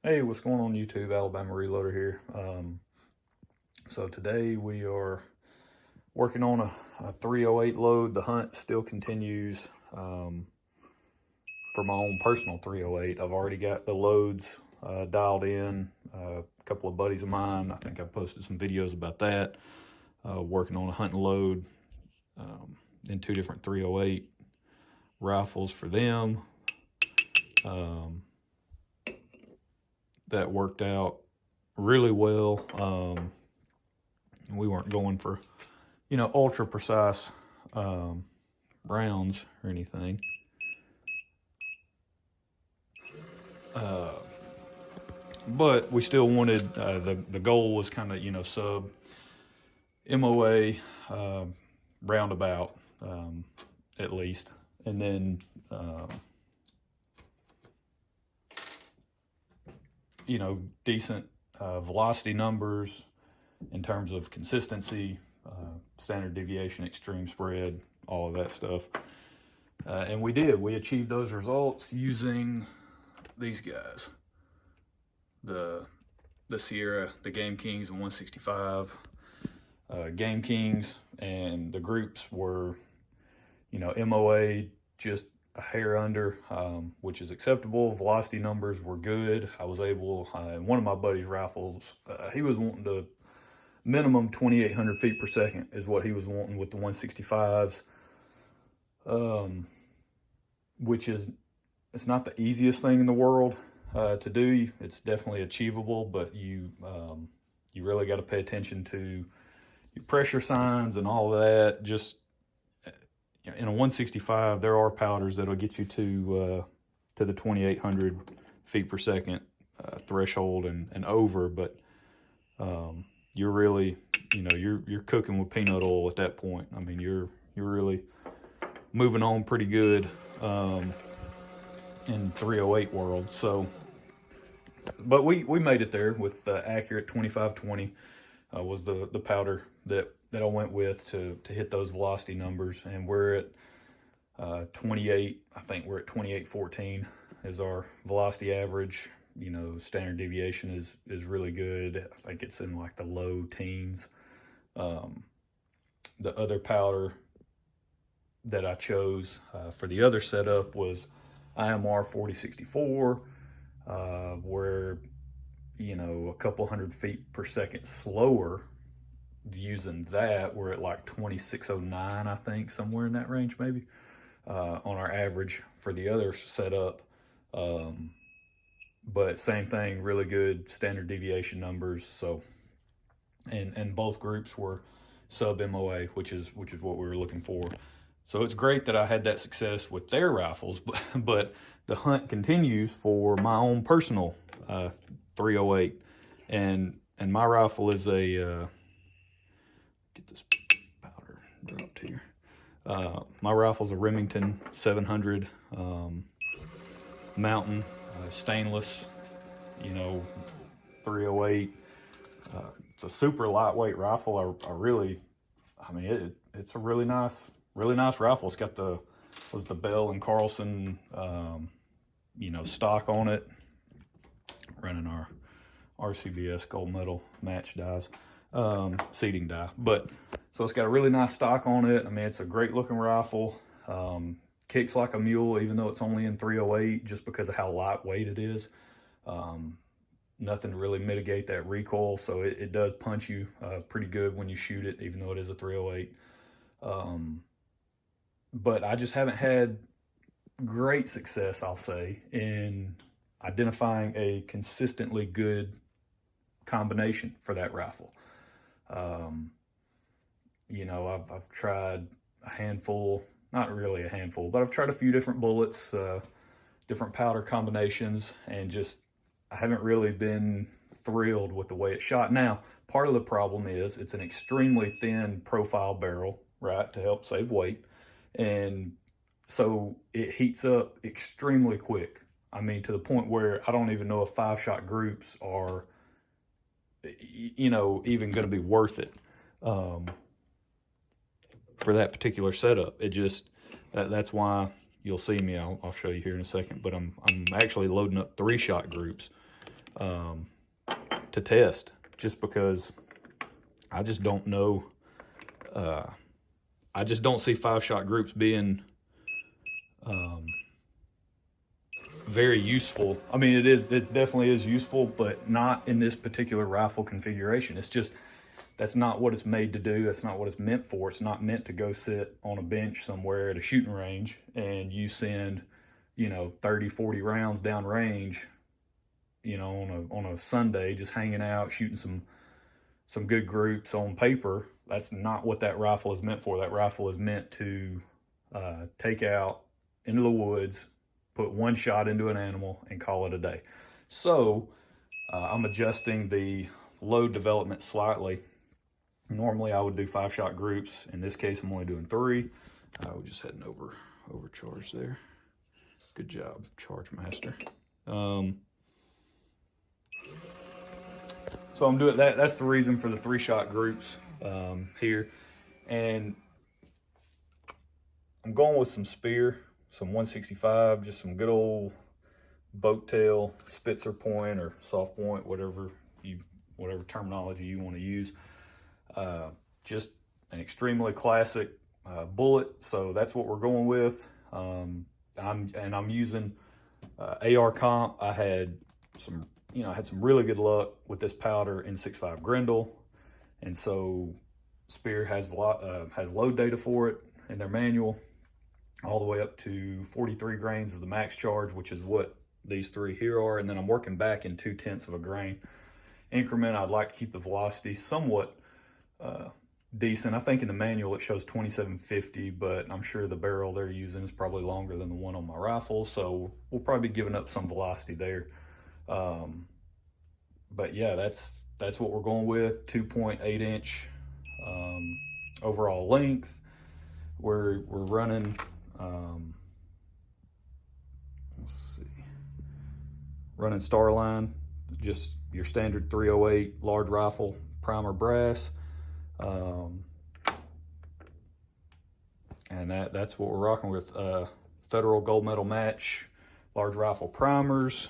Hey, what's going on YouTube? Alabama Reloader here. So today we are working on a 308 load. The hunt still continues for my own personal 308. I've already got the loads dialed in. A couple of buddies of mine, I think I posted some videos about that. Working on a hunting load in two different 308 rifles for them. That worked out really well. We weren't going for, ultra precise rounds or anything. But we still wanted, the goal was kind of, sub MOA roundabout, at least. And then, decent velocity numbers in terms of consistency, standard deviation, extreme spread, all of that stuff. And we did. We achieved those results using these guys. The Sierra, the Game Kings, the 165 Game Kings, and the groups were, MOA just a hair under, which is acceptable. Velocity numbers were good. I was able, in one of my buddy's rifles, he was wanting to minimum 2,800 feet per second is what he was wanting with the 165s, which is, it's not the easiest thing in the world to do. It's definitely achievable, but you really got to pay attention to your pressure signs and all of that. Just in a 165, there are powders that'll get you to the 2,800 feet per second threshold and over, but you're really, you're cooking with peanut oil at that point. I mean, you're really moving on pretty good in 308 world. So, but we made it there with accurate 2520 was the powder that I went with to hit those velocity numbers, and we're at 28. I think we're at 2814 is our velocity average. Standard deviation is really good. I think it's in like the low teens. The other powder that I chose for the other setup was IMR 4064, where a couple hundred feet per second slower. Using that, we're at like 2609, I think, somewhere in that range maybe, on our average for the other setup. But same thing, really good standard deviation numbers. So, and both groups were sub MOA, which is what we were looking for. So it's great that I had that success with their rifles, but the hunt continues for my own personal 308, and my rifle is a get this powder dropped here. My rifle's a Remington 700 mountain, stainless, 308. It's a super lightweight rifle. It's a really nice rifle. It's got the Bell and Carlson, stock on it. Running our RCBS gold medal match dies, seating die. But so it's got a really nice stock on it. I mean, it's a great looking rifle. Kicks like a mule, even though it's only in 308, just because of how lightweight it is. Nothing to really mitigate that recoil, so it does punch you pretty good when you shoot it, even though it is a 308. But I just haven't had great success, I'll say, in identifying a consistently good combination for that rifle. I've tried a handful, not really a handful, but I've tried a few different bullets, different powder combinations, and just I haven't really been thrilled with the way it shot. Now, part of the problem is it's an extremely thin profile barrel, right, to help save weight. And so it heats up extremely quick. I mean, to the point where I don't even know if 5-shot groups are, even going to be worth it for that particular setup. It just, that's why you'll see me, I'll show you here in a second, but I'm actually loading up 3-shot groups to test, just because I just don't know. I just don't see 5-shot groups being very useful. I mean, it definitely is useful, but not in this particular rifle configuration. It's just, that's not what it's made to do. That's not what it's meant for. It's not meant to go sit on a bench somewhere at a shooting range and you send, 30, 40 rounds down range, on a Sunday, just hanging out, shooting some good groups on paper. That's not what that rifle is meant for. That rifle is meant to take out into the woods, put one shot into an animal, and call it a day. So I'm adjusting the load development slightly. Normally I would do 5-shot groups. In this case, I'm only doing 3. We're just heading overcharge there. Good job, Charge Master. So I'm doing that. That's the reason for the 3-shot groups here. And I'm going with some Spear, some 165, just some good old boat tail, Spitzer point or soft point, whatever terminology you want to use. Just an extremely classic bullet. So that's what we're going with. I'm using AR comp. I had some really good luck with this powder in 6.5 Grendel, and so Spear has load data for it in their manual, all the way up to 43 grains is the max charge, which is what these 3 here are, and then I'm working back in 0.2 of a grain increment. I'd like to keep the velocity somewhat decent. I think in the manual it shows 2750, but I'm sure the barrel they're using is probably longer than the one on my rifle, so we'll probably be giving up some velocity there. But yeah, that's what we're going with. 2.8 inch overall length. We're running running Starline, just your standard 308 large rifle primer brass. And that's what we're rocking with. Federal gold medal match large rifle primers.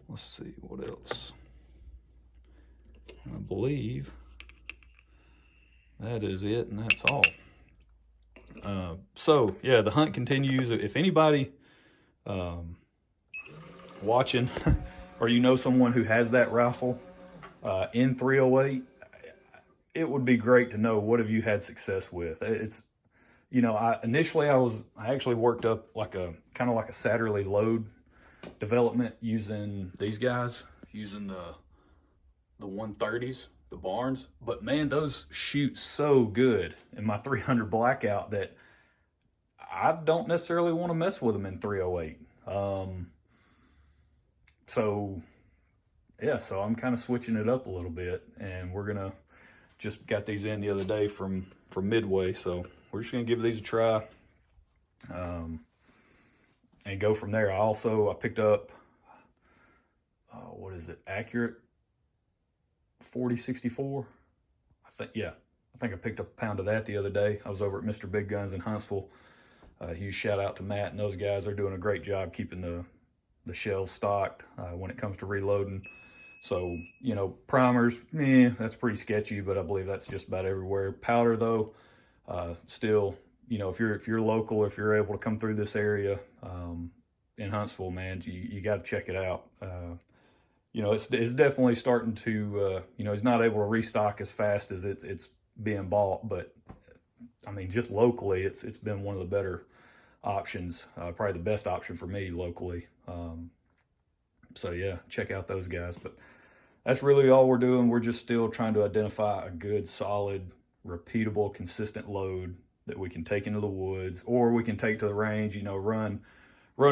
Let's see what else. I believe that is it, and that's all. So yeah, the hunt continues. If anybody watching or someone who has that rifle in 308, it would be great to know, what have you had success with. It's, I actually worked up kind of like a Satterley load development using these guys, using the 130s, the Barnes. But man, those shoot so good in my 300 blackout that I don't necessarily want to mess with them in 308. So I'm kind of switching it up a little bit, and we're gonna just got these in the other day from Midway, so we're just gonna give these a try and go from there. I picked up what is it, Accurate 4064. I think I picked up a pound of that the other day. I was over at Mr. Big Guns in Huntsville. Huge shout out to Matt and those guys. They're doing a great job keeping the shells stocked when it comes to reloading. So, primers, that's pretty sketchy, but I believe that's just about everywhere. Powder, though, still, if you're local, if you're able to come through this area in Huntsville, man, you got to check it out. It's definitely starting to, it's not able to restock as fast as it's being bought, but I mean, just locally, it's been one of the better options, probably the best option for me locally. So yeah, check out those guys. But that's really all we're doing. We're just still trying to identify a good, solid, repeatable, consistent load that we can take into the woods, or we can take to the range, run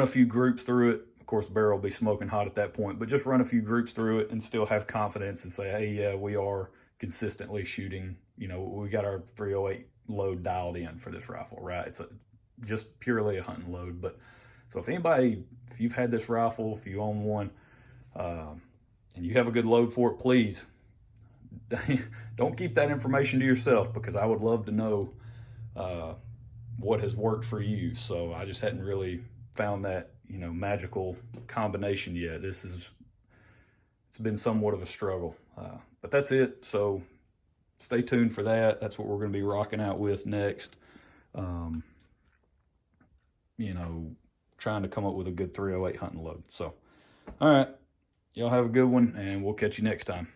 a few groups through it. Of course, the barrel will be smoking hot at that point, but just run a few groups through it and still have confidence and say, hey, yeah, we are consistently shooting. We got our 308 load dialed in for this rifle, right? It's just purely a hunting load. But so if you've had this rifle, if you own one, and you have a good load for it, please don't keep that information to yourself, because I would love to know what has worked for you. So I just hadn't really found that magical combination yet. This is it's been somewhat of a struggle. But that's it. So stay tuned for that. That's what we're going to be rocking out with next. You know, trying to come up with a good 308 hunting load. So, all right. Y'all have a good one, and we'll catch you next time.